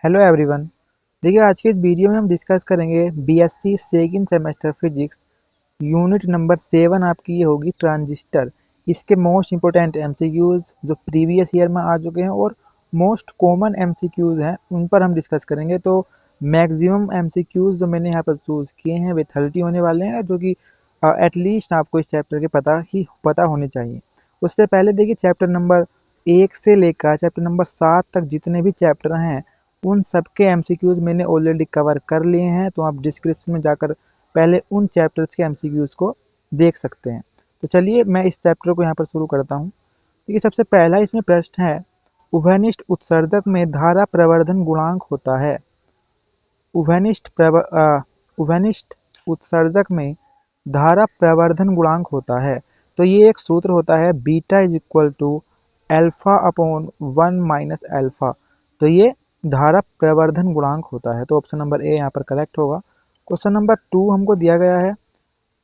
Hello everyone. देखिए, आज के इस वीडियो में हम डिस्कस करेंगे BSc second semester physics unit number 7। आपकी ये होगी ट्रांजिस्टर। इसके मोस्ट इंपॉर्टेंट एमसीक्यूज जो प्रीवियस ईयर में आ चुके हैं और मोस्ट कॉमन एमसीक्यूज हैं उन पर हम डिस्कस करेंगे। तो मैक्सिमम एमसीक्यूज जो मैंने यहाँ पर चूज़ किए हैं वे 30 होने वाले हैं, जो कि एटलीस्ट आपको इस चैप्टर के पता होने चाहिए। उससे पहले देखिए, चैप्टर नंबर 1 से लेकर चैप्टर नंबर 7 तक जितने भी चैप्टर हैं उन सब के एमसीक्यूज मैंने ऑलरेडी कवर कर लिए हैं। तो आप डिस्क्रिप्शन में जाकर पहले उन चैप्टर्स के एमसीक्यूज को देख सकते हैं। तो चलिए मैं इस चैप्टर को यहाँ पर शुरू करता हूँ। देखिए, सबसे पहला इसमें प्रश्न है, उभयनिष्ठ उत्सर्जक में धारा प्रवर्धन गुणांक होता है। उभयनिष्ठ उत्सर्जक में धारा प्रवर्धन गुणांक होता है। तो ये एक सूत्र होता है, beta is equal to alpha upon 1 minus alpha. तो ये धारा प्रवर्धन गुणांक होता है। तो ऑप्शन नंबर ए यहाँ पर करेक्ट होगा। क्वेश्चन नंबर 2 हमको दिया गया है,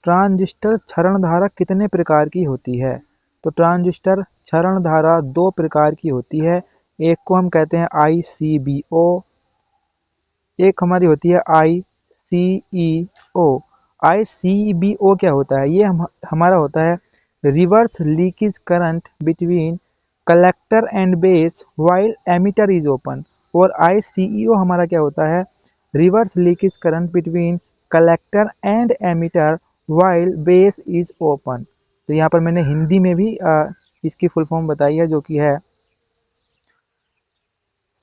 ट्रांजिस्टर क्षरण धारा कितने प्रकार की होती है। तो ट्रांजिस्टर क्षरण धारा 2 प्रकार की होती है। एक को हम कहते हैं ICBO, एक हमारी होती है ICEO। ICBO क्या होता है, ये हमारा होता है reverse leakage current between collector and base while emitter is open. और ICEO हमारा क्या होता है, reverse leakage current between collector and emitter while base is open. तो यहाँ पर मैंने हिंदी में भी इसकी फुल फॉर्म बताई है, जो कि है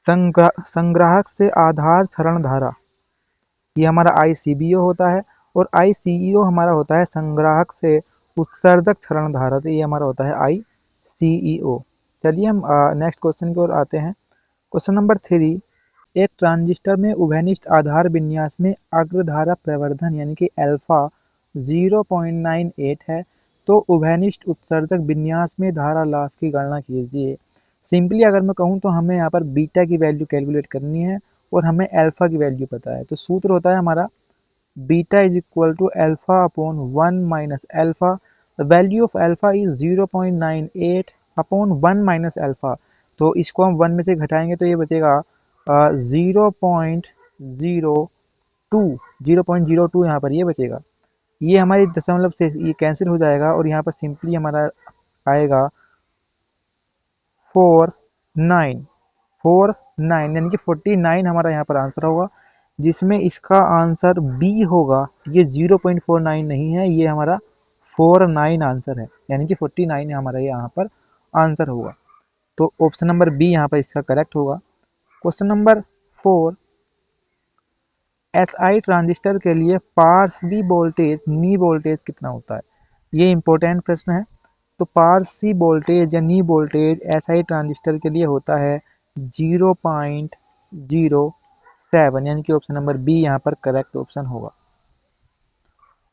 संग्राहक से आधार क्षरण धारा। ये हमारा ICBO होता है। और ICEO हमारा होता है संग्राहक से उत्सर्जक क्षरण धारा। तो ये हमारा होता है ICEO। चलिए हम नेक्स्ट क्वेश्चन की ओर आते हैं। क्वेश्चन नंबर 3, एक ट्रांजिस्टर में उभयनिष्ठ आधार विन्यास में अग्रधारा प्रवर्धन यानी कि अल्फा 0.98 है। तो उभयनिष्ठ उत्सर्जक विन्यास में धारा लाभ की गणना कीजिए। सिंपली अगर मैं कहूँ तो हमें यहाँ पर बीटा की वैल्यू कैलकुलेट करनी है और हमें अल्फा की वैल्यू पता है। तो सूत्र होता है हमारा beta is equal to alpha upon 1 minus alpha. The value of alpha is 0.98 upon 1 minus alpha. तो इसको हम 1 में से घटाएंगे तो ये बचेगा 0.02 यहाँ पर ये बचेगा। ये हमारी दशमलव से ये कैंसिल हो जाएगा और यहाँ पर सिंपली हमारा आएगा 49 यानी कि 49 हमारा यहाँ पर आंसर होगा, जिसमें इसका आंसर बी होगा। ये 0.49 नहीं है, ये हमारा 49 आंसर है, यानी कि 49 हमारा ये यहाँ पर आंसर होगा। तो ऑप्शन नंबर बी यहाँ पर इसका करेक्ट होगा। क्वेश्चन नंबर 4, SI ट्रांजिस्टर के लिए पार्स बी वोल्टेज नी वोल्टेज कितना होता है। ये इंपॉर्टेंट प्रश्न है। तो पार्स सी वोल्टेज या नी वोल्टेज SI ट्रांजिस्टर के लिए होता है 0.07, यानी कि ऑप्शन नंबर बी यहाँ पर करेक्ट ऑप्शन होगा।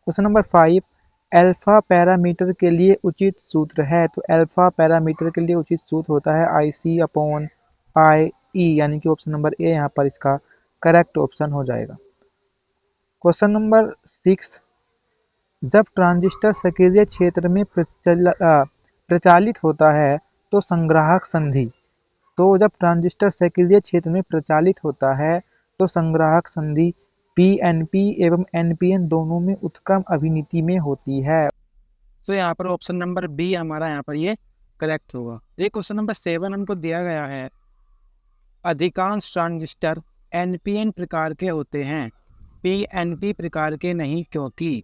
क्वेश्चन नंबर 5, अल्फा पैरामीटर के लिए उचित सूत्र है। तो अल्फा पैरामीटर के लिए उचित सूत्र होता है IC अपॉन IE, यानी कि ऑप्शन नंबर ए यहाँ पर इसका करेक्ट ऑप्शन हो जाएगा। क्वेश्चन नंबर 6, जब ट्रांजिस्टर सक्रिय क्षेत्र में प्रचालित होता है तो संग्राहक संधि। तो जब ट्रांजिस्टर सक्रिय क्षेत्र में प्रचालित होता है तो संग्राहक संधि PNP एवं NPN दोनों में उत्क्रम अभिनीति में होती है। तो यहाँ पर ऑप्शन नंबर बी हमारा यहाँ पर ये करेक्ट होगा। ये क्वेश्चन नंबर 7 हमको दिया गया है, अधिकांश ट्रांजिस्टर NPN प्रकार के होते हैं, PNP प्रकार के नहीं, क्योंकि।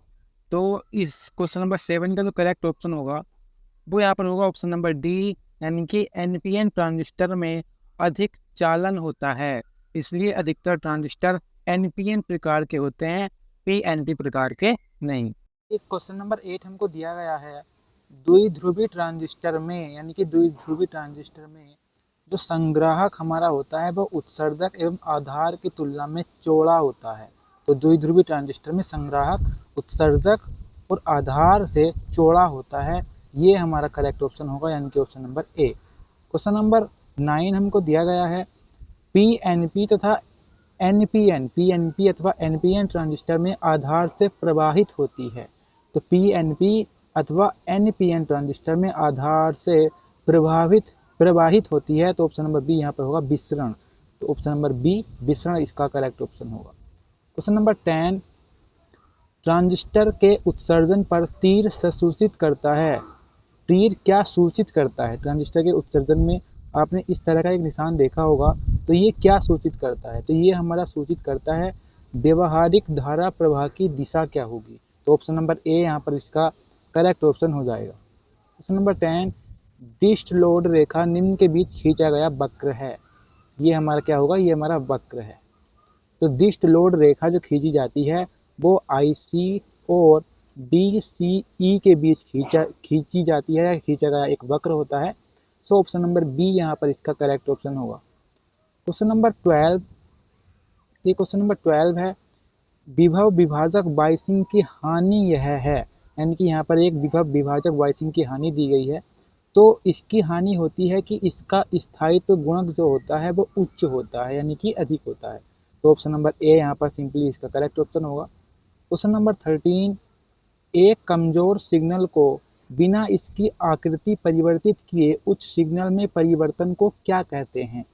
तो इस क्वेश्चन नंबर 7 का जो करेक्ट ऑप्शन होगा वो यहाँ पर होगा ऑप्शन नंबर डी, यानी कि NPN ट्रांजिस्टर में अधिक चालन होता है, इसलिए अधिकतर ट्रांजिस्टर NPN प्रकार के होते हैं, PNP प्रकार के नहीं। एक क्वेश्चन नंबर 8 हमको दिया गया है, द्विध्रुवी ट्रांजिस्टर में यानी कि द्विध्रुवी ट्रांजिस्टर में जो संग्राहक हमारा होता है वो उत्सर्जक एवं आधार की तुलना में चौड़ा होता है। तो द्विध्रुवी ट्रांजिस्टर में संग्राहक उत्सर्जक और आधार से चौड़ा होता है, ये हमारा करेक्ट ऑप्शन होगा, यानी कि option number A. Question number 9 हमको दिया गया है, PNP तथा PNP अथवा NPN ट्रांजिस्टर में आधार से प्रवाहित होती है। तो PNP अथवा NPN ट्रांजिस्टर में आधार से प्रवाहित होती है। तो ऑप्शन नंबर बी यहाँ पर होगा विसरण। तो ऑप्शन नंबर बी विसरण इसका करेक्ट ऑप्शन होगा। क्वेश्चन नंबर 10, ट्रांजिस्टर के उत्सर्जन पर तीर सूचित करता है। तीर क्या सूचित करता है? ट्रांजिस्टर के उत्सर्जन में आपने इस तरह का एक निशान देखा होगा, तो ये क्या सूचित करता है? तो ये हमारा सूचित करता है व्यवहारिक धारा प्रवाह की दिशा क्या होगी। तो ऑप्शन नंबर ए यहाँ पर इसका करेक्ट ऑप्शन हो जाएगा। क्वेश्चन नंबर 10, दिष्ट लोड रेखा निम्न के बीच खींचा गया वक्र है। ये हमारा क्या होगा? ये हमारा वक्र है। तो दिष्ट लोड रेखा जो खींची जाती है वो IC और DCE के बीच खींची जाती है या खींचा गया एक वक्र होता है। सो ऑप्शन नंबर बी यहाँ पर इसका करेक्ट ऑप्शन होगा। क्वेश्चन नंबर 12, ये क्वेश्चन नंबर 12 है, विभव विभाजक बाइसिंग की हानि यह है। यानी कि यहाँ पर एक विभव विभाजक बाइसिंग की हानि दी गई है। तो इसकी हानि होती है कि इसका स्थायित्व गुणक जो होता है वो उच्च होता है, यानी कि अधिक होता है। तो ऑप्शन नंबर ए यहाँ पर सिंपली इसका करेक्ट ऑप्शन होगा। क्वेश्चन नंबर 13, एक कमजोर सिग्नल को बिना इसकी आकृति परिवर्तित किए उच्च सिग्नल में परिवर्तन को क्या कहते हैं?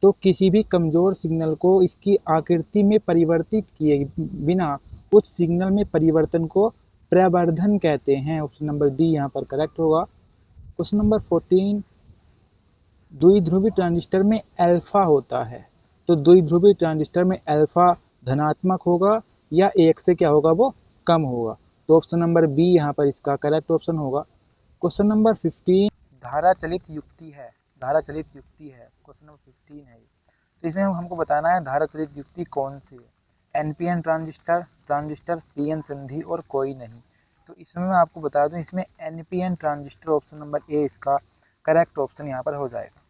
तो किसी भी कमजोर सिग्नल को इसकी आकृति में परिवर्तित किए बिना उच्च सिग्नल में परिवर्तन को प्रवर्धन कहते हैं। ऑप्शन नंबर डी यहाँ पर करेक्ट होगा। क्वेश्चन नंबर 14, द्विध्रुवी ट्रांजिस्टर में अल्फा होता है। तो द्विध्रुवी ट्रांजिस्टर में अल्फा धनात्मक होगा या एक से क्या होगा? वो कम होगा। तो ऑप्शन नंबर बी यहाँ पर इसका करेक्ट ऑप्शन होगा। क्वेश्चन नंबर 15, धारा चलित युक्ति है। धारा चलित युक्ति है, क्वेश्चन नंबर 15 है। तो इसमें हमको बताना है धारा चलित युक्ति कौन सी है। NPN ट्रांजिस्टर, ट्रांजिस्टर PN संधि और कोई नहीं। तो इसमें मैं आपको बता दूं, इसमें NPN transistor option number A इसका करेक्ट ऑप्शन यहाँ पर हो जाएगा।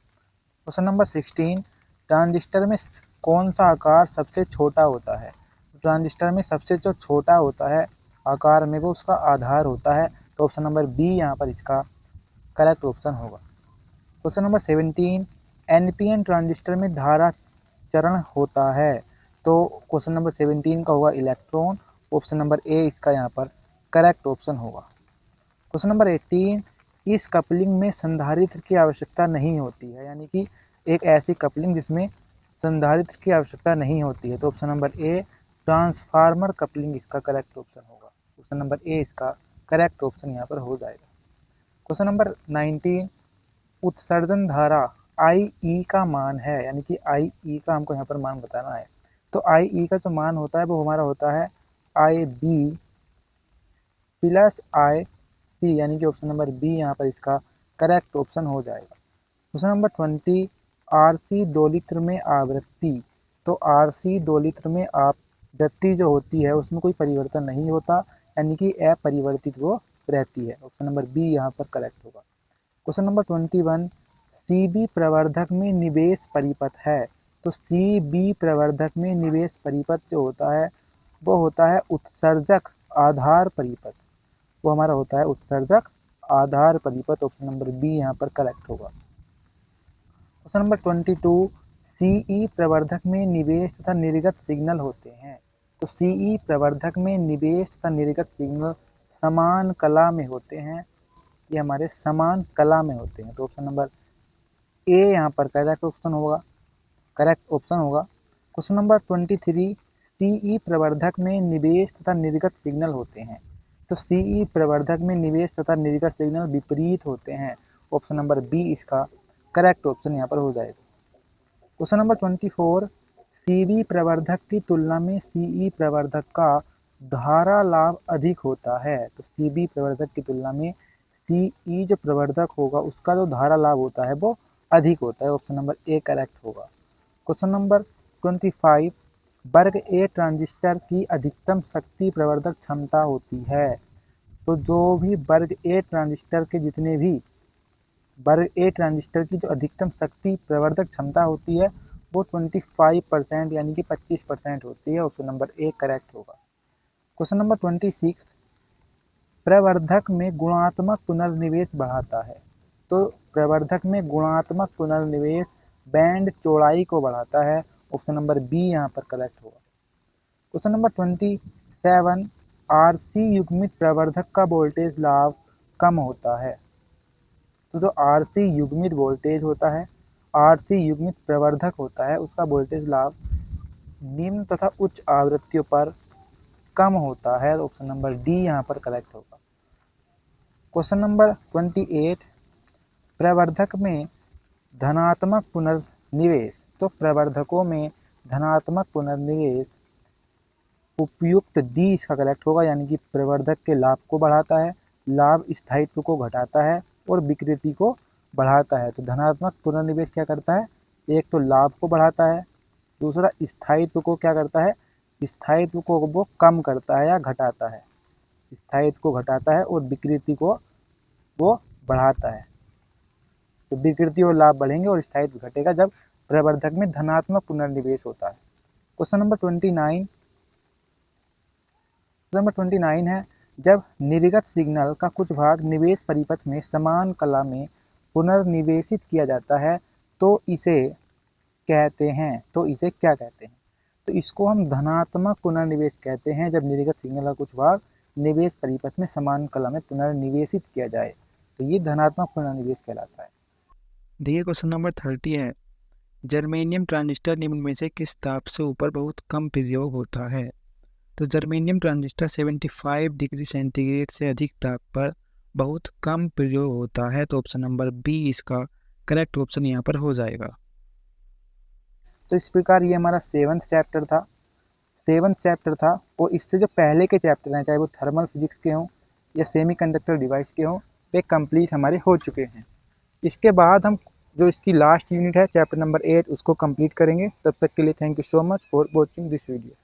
क्वेश्चन नंबर 16, ट्रांजिस्टर में कौन सा आकार सबसे छोटा होता है? ट्रांजिस्टर में सबसे जो छोटा होता है आकार में वो उसका आधार होता है। तो ऑप्शन नंबर बी यहाँ पर इसका करेक्ट ऑप्शन होगा। क्वेश्चन नंबर 17, NPN ट्रांजिस्टर में धारा चरण होता है। तो क्वेश्चन नंबर 17 का होगा इलेक्ट्रॉन। ऑप्शन नंबर ए इसका यहाँ पर करेक्ट ऑप्शन होगा। क्वेश्चन नंबर 18, इस कपलिंग में संधारित्र की आवश्यकता नहीं होती है। यानी कि एक ऐसी कपलिंग जिसमें संधारित्र की आवश्यकता नहीं होती है। तो option number a transformer coupling इसका करेक्ट ऑप्शन होगा। ऑप्शन नंबर ए इसका करेक्ट ऑप्शन यहाँ पर हो जाएगा। क्वेश्चन नंबर 19, उत्सर्जन धारा IE का मान है। यानी कि IE का हमको यहाँ पर मान बताना है। तो IE का जो मान होता है वो हमारा होता है IB प्लस IC, यानी कि ऑप्शन नंबर बी यहाँ पर इसका करेक्ट ऑप्शन हो जाएगा। क्वेश्चन नंबर 20, RC दोलित्र में आवृत्ति। तो RC दोलित्र में आवृत्ति जो होती है उसमें कोई परिवर्तन नहीं होता, यानी कि अपरिवर्तित वो रहती है। ऑप्शन नंबर बी यहाँ पर करेक्ट होगा। क्वेश्चन नंबर 21, CB प्रवर्धक में निवेश परिपथ है। तो CB प्रवर्धक में निवेश परिपथ जो होता है वो होता है उत्सर्जक आधार परिपथ। वो हमारा होता है उत्सर्जक आधार परिपथ। ऑप्शन नंबर बी यहाँ पर करेक्ट होगा। क्वेश्चन नंबर 22, CE प्रवर्धक में निवेश तथा निर्गत सिग्नल होते हैं। तो CE प्रवर्धक में निवेश तथा निर्गत सिग्नल समान कला में होते हैं। ये हमारे समान कला में होते हैं। तो ऑप्शन नंबर ए यहाँ पर करेक्ट ऑप्शन होगा। करेक्ट ऑप्शन होगा। क्वेश्चन नंबर 23, CE प्रवर्धक में निवेश तथा निर्गत सिग्नल होते हैं। तो CE प्रवर्धक में निवेश तथा निर्गत सिग्नल विपरीत होते हैं। ऑप्शन नंबर बी इसका करेक्ट ऑप्शन यहाँ पर हो जाएगा। क्वेश्चन नंबर 24, CB प्रवर्धक की तुलना में CE प्रवर्धक का धारा लाभ अधिक होता है। तो CB प्रवर्धक की तुलना में CE जो प्रवर्धक होगा उसका जो धारा लाभ होता है वो अधिक होता है। ऑप्शन नंबर ए करेक्ट होगा। क्वेश्चन नंबर 25, वर्ग ए ट्रांजिस्टर की अधिकतम शक्ति प्रवर्धक क्षमता होती है। तो जो भी वर्ग ए ट्रांजिस्टर के जितने भी वर्ग ए ट्रांजिस्टर की जो अधिकतम शक्ति प्रवर्धक क्षमता होती है वो 25% यानी कि 25% होती है। ऑप्शन नंबर ए करेक्ट होगा। क्वेश्चन नंबर 26, प्रवर्धक में गुणात्मक पुनर्निवेश बढ़ाता है। तो प्रवर्धक में गुणात्मक पुनर्निवेश बैंड चौड़ाई को बढ़ाता है। ऑप्शन नंबर बी यहाँ पर करेक्ट होगा। क्वेश्चन नंबर 27, RC युग्मित प्रवर्धक का वोल्टेज लाभ कम होता है। तो जो RC युग्मित वोल्टेज होता है RC युग्मित प्रवर्धक होता है उसका वोल्टेज लाभ निम्न तथा उच्च आवृत्तियों पर कम होता है। ऑप्शन नंबर डी यहाँ पर करेक्ट होगा। क्वेश्चन नंबर 28, प्रवर्धक में धनात्मक पुनर्निवेश। तो प्रवर्धकों में धनात्मक पुनर्निवेश उपयुक्त डी इसका करेक्ट होगा, यानी कि प्रवर्धक के लाभ को बढ़ाता है, लाभ स्थायित्व को घटाता है और विकृति को बढ़ाता है। तो धनात्मक पुनर्निवेश क्या करता है, एक तो लाभ को बढ़ाता है, दूसरा स्थायित्व को क्या करता है, स्थायित्व को वो कम करता है या घटाता है, स्थायित्व को घटाता है और विकृति को वो बढ़ाता है। तो विकृति और लाभ बढ़ेंगे और स्थायित्व घटेगा जब प्रवर्धक में धनात्मक पुनर्निवेश होता है। क्वेश्चन नंबर 29 है, जब निर्गत सिग्नल का कुछ भाग निवेश परिपथ में समान कला में पुनर्निवेशित किया जाता है तो इसे क्या कहते हैं। तो इसको हम धनात्मक पुनर्निवेश कहते हैं, जब निर्गत सिग्नल का कुछ भाग निवेश परिपथ में समान कला में पुनर्निवेशित किया जाए तो ये धनात्मक पुनर्निवेश कहलाता है। देखिए क्वेश्चन नंबर 30 है, जर्मेनियम ट्रांजिस्टर निम्न में से किस ताप से ऊपर बहुत कम प्रयोग होता है। तो जर्मेनियम ट्रांजिस्टर 75 डिग्री सेंटीग्रेड से अधिक ताप पर बहुत कम प्रयोग होता है। तो ऑप्शन नंबर बी इसका करेक्ट ऑप्शन यहाँ पर हो जाएगा। तो इस प्रकार ये हमारा 7th चैप्टर था और इससे जो पहले के चैप्टर हैं, चाहे वो थर्मल फिजिक्स के हों या सेमीकंडक्टर डिवाइस के हों, वे कंप्लीट हमारे हो चुके हैं। इसके बाद हम जो इसकी लास्ट यूनिट है चैप्टर नंबर 8 उसको कंप्लीट करेंगे। तब तक के लिए thank you so much for watching this video.